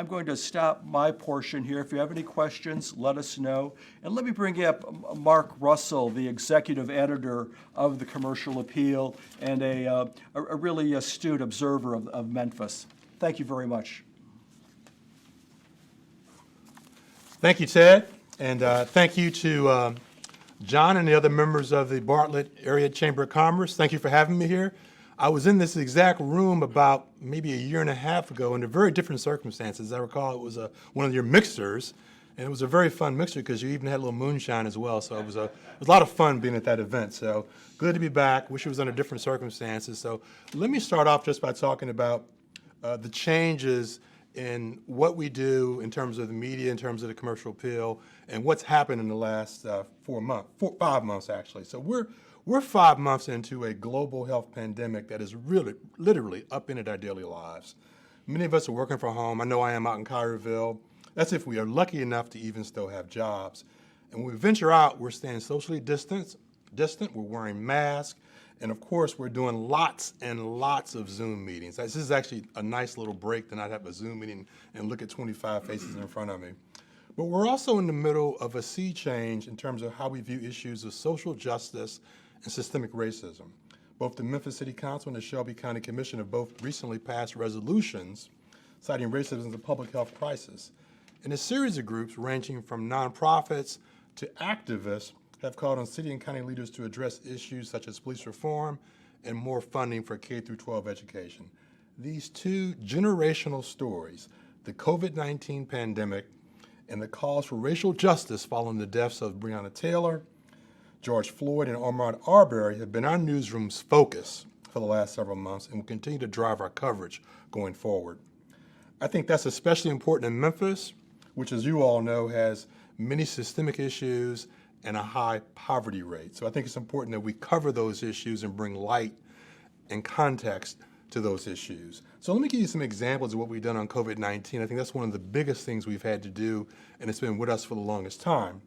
Speaker 20: going to stop my portion here. If you have any questions, let us know. And let me bring up Mark Russell, the executive editor of the Commercial Appeal and a really astute observer of Memphis. Thank you very much.
Speaker 1: Thank you, Ted, and thank you to John and the other members of the Bartlett Area Chamber of Commerce. Thank you for having me here.
Speaker 21: I was in this exact room about maybe a year and a half ago under very different circumstances. I recall it was one of your mixers, and it was a very fun mixer because you even had a little moonshine as well. So it was a lot of fun being at that event. So good to be back. Wish it was under different circumstances. So let me start off just by talking about the changes in what we do in terms of the media, in terms of the commercial appeal, and what's happened in the last 5 months actually. So we're 5 months into a global health pandemic that is really, literally upended our daily lives. Many of us are working from home. I know I am out in Cairo. That's if we are lucky enough to even still have jobs. And when we venture out, we're staying socially distant, we're wearing masks, and of course, we're doing lots and lots of Zoom meetings. This is actually a nice little break to not have a Zoom meeting and look at 25 faces in front of me. But we're also in the middle of a sea change in terms of how we view issues of social justice and systemic racism. Both the Memphis City Council and the Shelby County Commission have both recently passed resolutions citing racism as a public health crisis. And a series of groups ranging from nonprofits to activists have called on city and county leaders to address issues such as police reform and more funding for K-12 education. These two generational stories, the COVID-19 pandemic and the calls for racial justice following the deaths of Breonna Taylor, George Floyd, and Ahmaud Arbery, have been our newsroom's focus for the last several months and will continue to drive our coverage going forward. I think that's especially important in Memphis, which, as you all know, has many systemic issues and a high poverty rate. So I think it's important that we cover those issues and bring light and context to those issues. So let me give you some examples of what we've done on COVID-19. I think that's one of the biggest things we've had to do, and it's been with us for the longest time.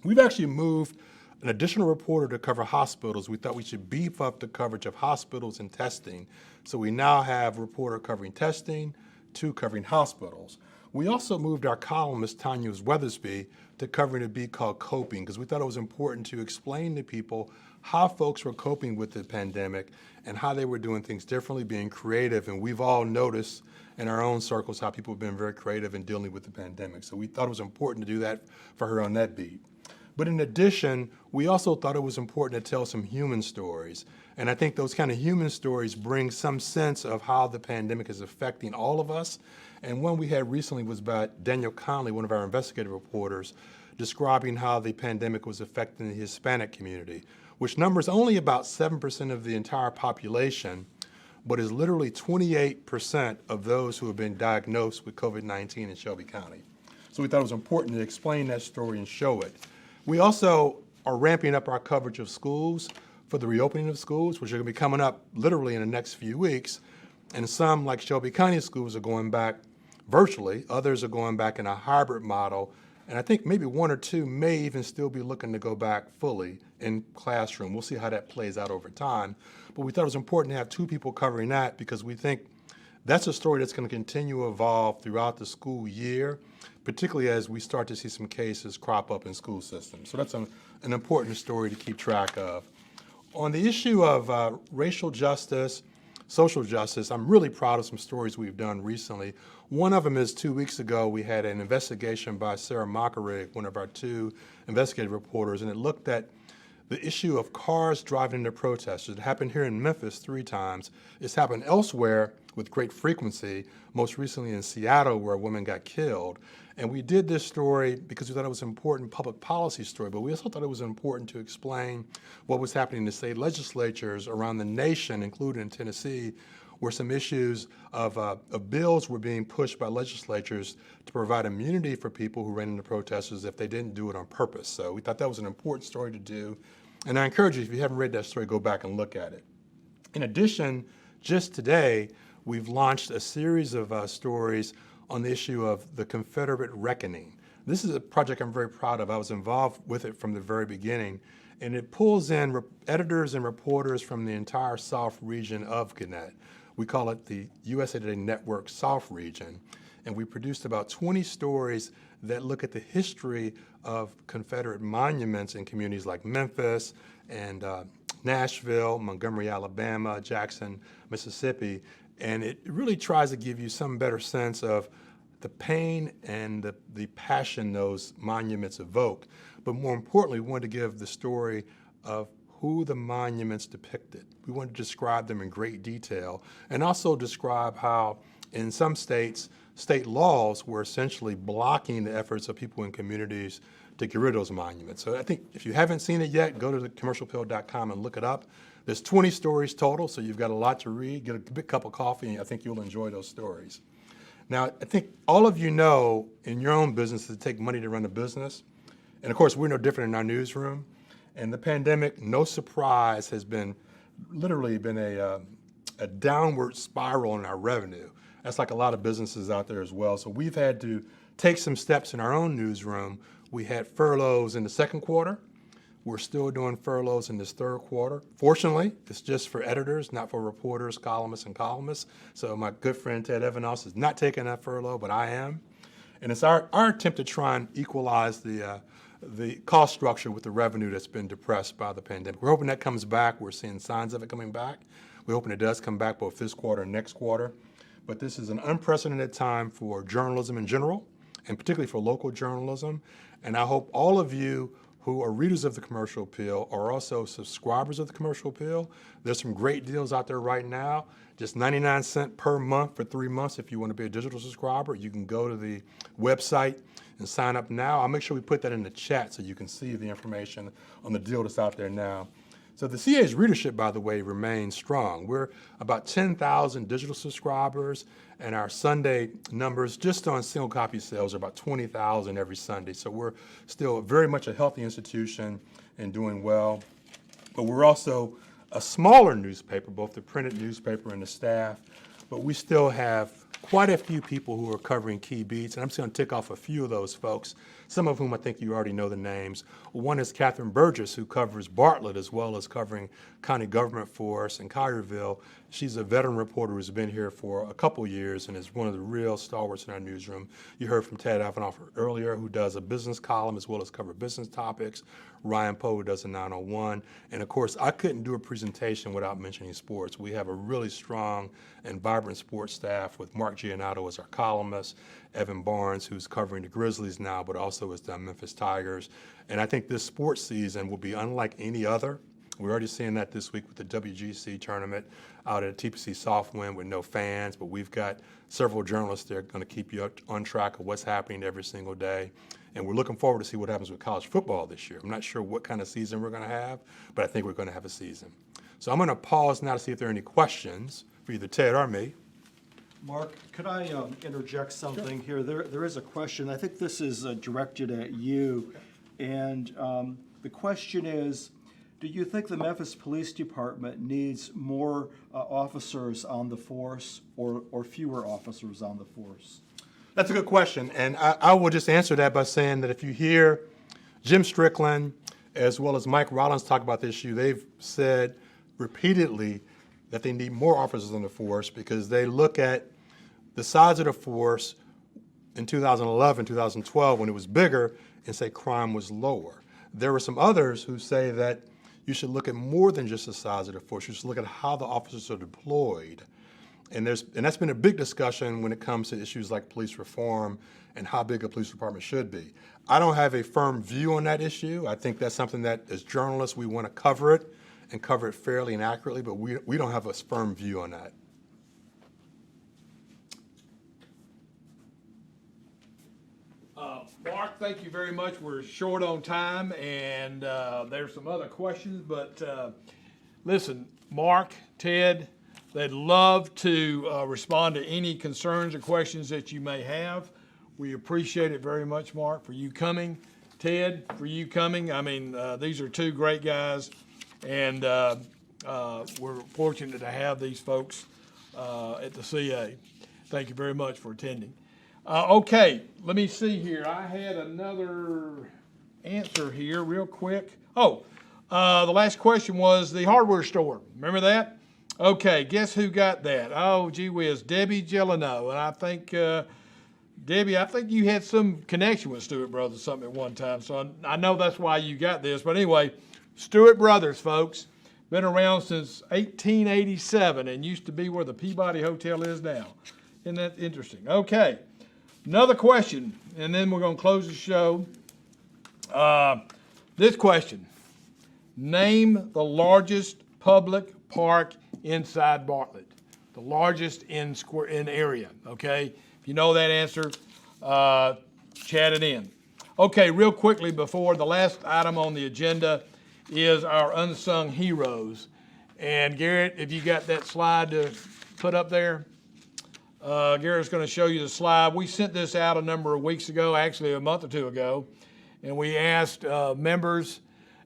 Speaker 21: We've actually moved an additional reporter to cover hospitals. We thought we should beef up the coverage of hospitals and testing. So we now have a reporter covering testing, two covering hospitals. We also moved our columnist, Tanya Weathersby, to covering a beat called Coping, because we thought it was important to explain to people how folks were coping with the pandemic and how they were doing things differently, being creative. And we've all noticed in our own circles how people have been very creative in dealing with the pandemic. So we thought it was important to do that for her on that beat. But in addition, we also thought it was important to tell some human stories. And I think those kind of human stories bring some sense of how the pandemic is affecting all of us. And one we had recently was by Daniel Conley, one of our investigative reporters, describing how the pandemic was affecting the Hispanic community, which numbers only about 7% of the entire population, but is literally 28% of those who have been diagnosed with COVID-19 in Shelby County. So we thought it was important to explain that story and show it. We also are ramping up our coverage of schools for the reopening of schools, which are going to be coming up literally in the next few weeks. And some, like Shelby County schools, are going back virtually. Others are going back in a hybrid model. And I think maybe one or two may even still be looking to go back fully in classroom. We'll see how that plays out over time. But we thought it was important to have two people covering that because we think that's a story that's going to continue to evolve throughout the school year, particularly as we start to see some cases crop up in school systems. So that's an important story to keep track of. On the issue of racial justice, social justice, I'm really proud of some stories we've done recently. One of them is 2 weeks ago, we had an investigation by Sarah Mockerig, one of our two investigative reporters, and it looked at the issue of cars driving into protesters. It happened here in Memphis 3 times. It's happened elsewhere with great frequency, most recently in Seattle where a woman got killed. And we did this story because we thought it was an important public policy story, but we also thought it was important to explain what was happening in the state legislatures around the nation, including in Tennessee, where some issues of bills were being pushed by legislatures to provide immunity for people who ran into protesters if they didn't do it on purpose. So we thought that was an important story to do. And I encourage you, if you haven't read that story, go back and look at it. In addition, just today, we've launched a series of stories on the issue of the Confederate Reckoning. This is a project I'm very proud of. I was involved with it from the very beginning, and it pulls in editors and reporters from the entire South region of Gwinnett. We call it the USA Today Network South region, and we produced about 20 stories that look at the history of Confederate monuments in communities like Memphis and Nashville, Montgomery, Alabama, Jackson, Mississippi, and it really tries to give you some better sense of the pain and the passion those monuments evoke. But more importantly, we wanted to give the story of who the monuments depicted. We wanted to describe them in great detail and also describe how in some states, state laws were essentially blocking the efforts of people in communities to get rid of those monuments. So I think if you haven't seen it yet, go to the commercialappeal.com and look it up. There's 20 stories total, so you've got a lot to read. Get a big cup of coffee, and I think you'll enjoy those stories. Now, I think all of you know in your own business it takes money to run a business. And of course, we're no different in our newsroom. And the pandemic, no surprise, has literally been a downward spiral in our revenue. That's like a lot of businesses out there as well. So we've had to take some steps in our own newsroom. We had furloughs in the second quarter. We're still doing furloughs in this third quarter. Fortunately, it's just for editors, not for reporters, columnists. So my good friend Ted Evanoff is not taking that furlough, but I am. And it's our attempt to try and equalize the cost structure with the revenue that's been depressed by the pandemic. We're hoping that comes back. We're seeing signs of it coming back. We're hoping it does come back both this quarter and next quarter. But this is an unprecedented time for journalism in general, and particularly for local journalism. And I hope all of you who are readers of the Commercial Appeal are also subscribers of the Commercial Appeal. There's some great deals out there right now. Just 99 cents per month for 3 months if you want to be a digital subscriber. You can go to the website and sign up now. I'll make sure we put that in the chat so you can see the information on the deal that's out there now. So the CA's readership, by the way, remains strong. We're about 10,000 digital subscribers, and our Sunday numbers just on single copy sales are about 20,000 every Sunday. So we're still very much a healthy institution and doing well. But we're also a smaller newspaper, both the printed newspaper and the staff, but we still have quite a few people who are covering key beats, and I'm just going to tick off a few of those folks, some of whom I think you already know the names. One is Catherine Burgess, who covers Bartlett as well as covering county government for us in Collierville. She's a veteran reporter who's been here for a couple years and is one of the real stalwarts in our newsroom. You heard from Ted Evanoff earlier, who does a business column as well as cover business topics. Ryan Poe, who does a 901. And of course, I couldn't do a presentation without mentioning sports. We have a really strong and vibrant sports staff with Mark Giannotto as our columnist, Evan Barnes, who's covering the Grizzlies now, but also has done Memphis Tigers. And I think this sports season will be unlike any other. We're already seeing that this week with the WGC tournament out at TPC Southwind with no fans, but we've got several journalists that are going to keep you on track of what's happening every single day. And we're looking forward to see what happens with college football this year. I'm not sure what kind of season we're going to have, but I think we're going to have a season. So I'm going to pause now to see if there are any questions for either Ted or me.
Speaker 20: Mark, could I interject something here? There is a question. I think this is directed at you. And the question is, do you think the Memphis Police Department needs more officers on the force or fewer officers on the force?
Speaker 21: That's a good question. And I will just answer that by saying that if you hear Jim Strickland as well as Mike Rollins talk about this issue, they've said repeatedly that they need more officers on the force because they look at the size of the force in 2011, 2012, when it was bigger, and say crime was lower. There were some others who say that you should look at more than just the size of the force. You should look at how the officers are deployed. And that's been a big discussion when it comes to issues like police reform and how big a police department should be. I don't have a firm view on that issue. I think that's something that as journalists we want to cover it and cover it fairly and accurately, but we don't have a firm view on that.
Speaker 1: Mark, thank you very much. We're short on time, and there's some other questions, but listen, Mark, Ted, they'd love to respond to any concerns or questions that you may have. We appreciate it very much, Mark, for you coming. Ted, for you coming. I mean, these are two great guys, and we're fortunate to have these folks at the CA. Thank you very much for attending. Okay, let me see here. I had another answer here real quick. Oh, the last question was the hardware store. Remember that? Okay, guess who got that? Oh, gee whiz, Debbie Gelano. And I think, Debbie, I think you had some connection with Stewart Brothers something at one time. So I know that's why you got this. But anyway, Stewart Brothers, folks, been around since 1887 and used to be where the Peabody Hotel is now. Isn't that interesting? Okay. Another question, and then we're going to close the show. This question. Name the largest public park inside Bartlett. The largest in area, okay? If you know that answer, chat it in. Okay, real quickly before the last item on the agenda is our unsung heroes. And Garrett, if you got that slide to put up there, Garrett's going to show you the slide. We sent this out a number of weeks ago, actually a month or two ago, and we asked members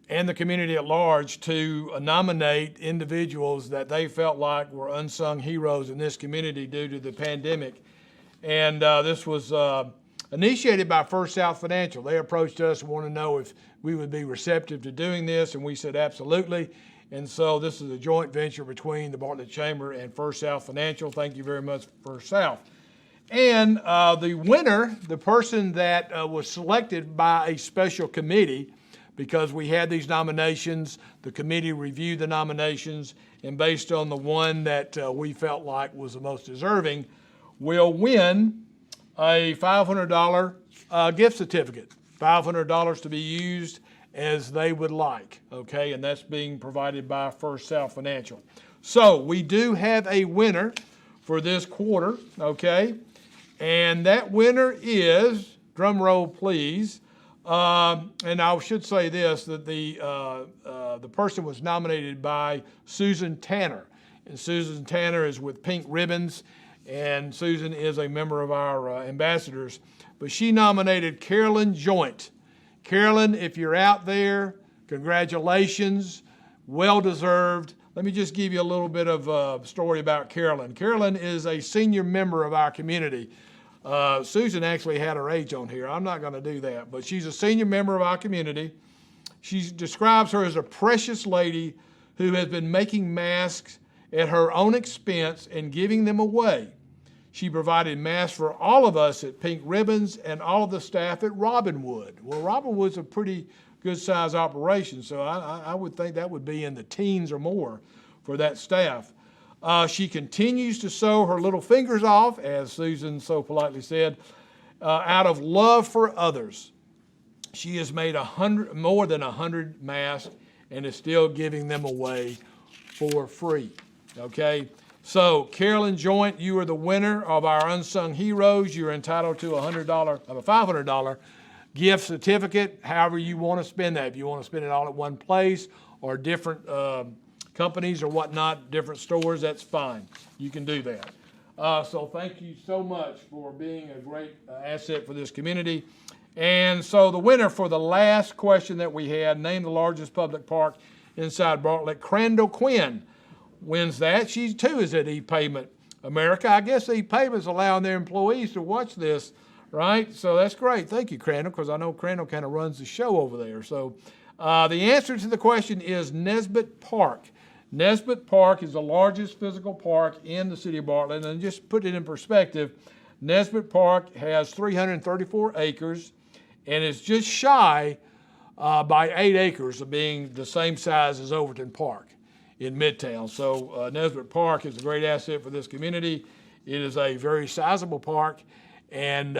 Speaker 1: and the community at large to nominate individuals that they felt like were unsung heroes in this community due to the pandemic. And this was initiated by First South Financial. They approached us and wanted to know if we would be receptive to doing this, and we said absolutely. And so this is a joint venture between the Bartlett Chamber and First South Financial. Thank you very much, First South. And the winner, the person that was selected by a special committee, because we had these nominations, the committee reviewed the nominations, and based on the one that we felt like was the most deserving, will win a $500 gift certificate, $500 to be used as they would like, okay? And that's being provided by First South Financial. So we do have a winner for this quarter, okay? And that winner is, drum roll please, and I should say this, that the person was nominated by Susan Tanner. And Susan Tanner is with Pink Ribbons, and Susan is a member of our ambassadors. But she nominated Carolyn Joint. Carolyn, if you're out there, congratulations, well-deserved. Let me just give you a little bit of a story about Carolyn. Carolyn is a senior member of our community. Susan actually had her age on here. I'm not going to do that, but she's a senior member of our community. She describes her as a precious lady who has been making masks at her own expense and giving them away. She provided masks for all of us at Pink Ribbons and all of the staff at Robinwood. Well, Robinwood's a pretty good size operation, so I would think that would be in the teens or more for that staff. She continues to sew her little fingers off, as Susan so politely said, out of love for others. She has made more than 100 masks and is still giving them away for free, okay? So, Carolyn Joint, you are the winner of our Unsung Heroes. You're entitled to a $500 gift certificate, however you want to spend that. If you want to spend it all at one place or different companies or whatnot, different stores, that's fine. You can do that. So thank you so much for being a great asset for this community. And so the winner for the last question that we had, name the largest public park inside Bartlett, Crandall Quinn wins that. She too is at ePayment America. I guess ePayment's allowing their employees to watch this, right? So that's great. Thank you, Crandall, because I know Crandall kind of runs the show over there. So the answer to the question is Nesbitt Park. Nesbitt Park is the largest physical park in the city of Bartlett. And just put it in perspective, Nesbitt Park has 334 acres and is just shy by 8 acres of being the same size as Overton Park in Midtown. So Nesbitt Park is a great asset for this community. It is a very sizable park, and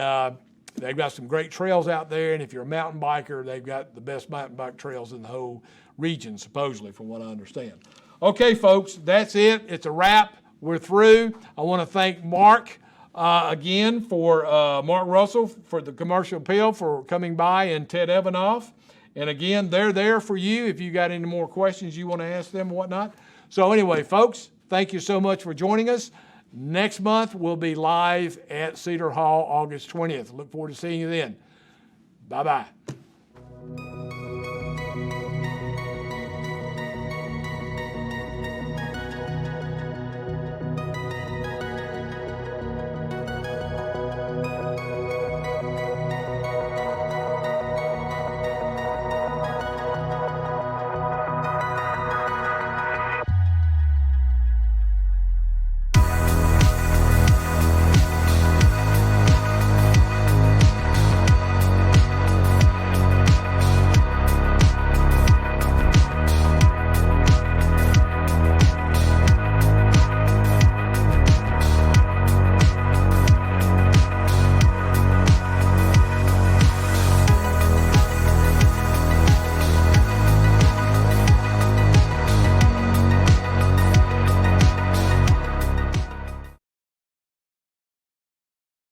Speaker 1: they've got some great trails out there, and if you're a mountain biker, they've got the best mountain bike trails in the whole region, supposedly, from what I understand. Okay, folks, that's it. It's a wrap. We're through. I want to thank Mark again for Mark Russell for the commercial appeal for coming by, and Ted Evanoff. And again, they're there for you if you got any more questions you want to ask them and whatnot. So anyway, folks, thank you so much for joining us. Next month, we'll be live at Cedar Hall, August 20th. Look forward to seeing you then. Bye-bye.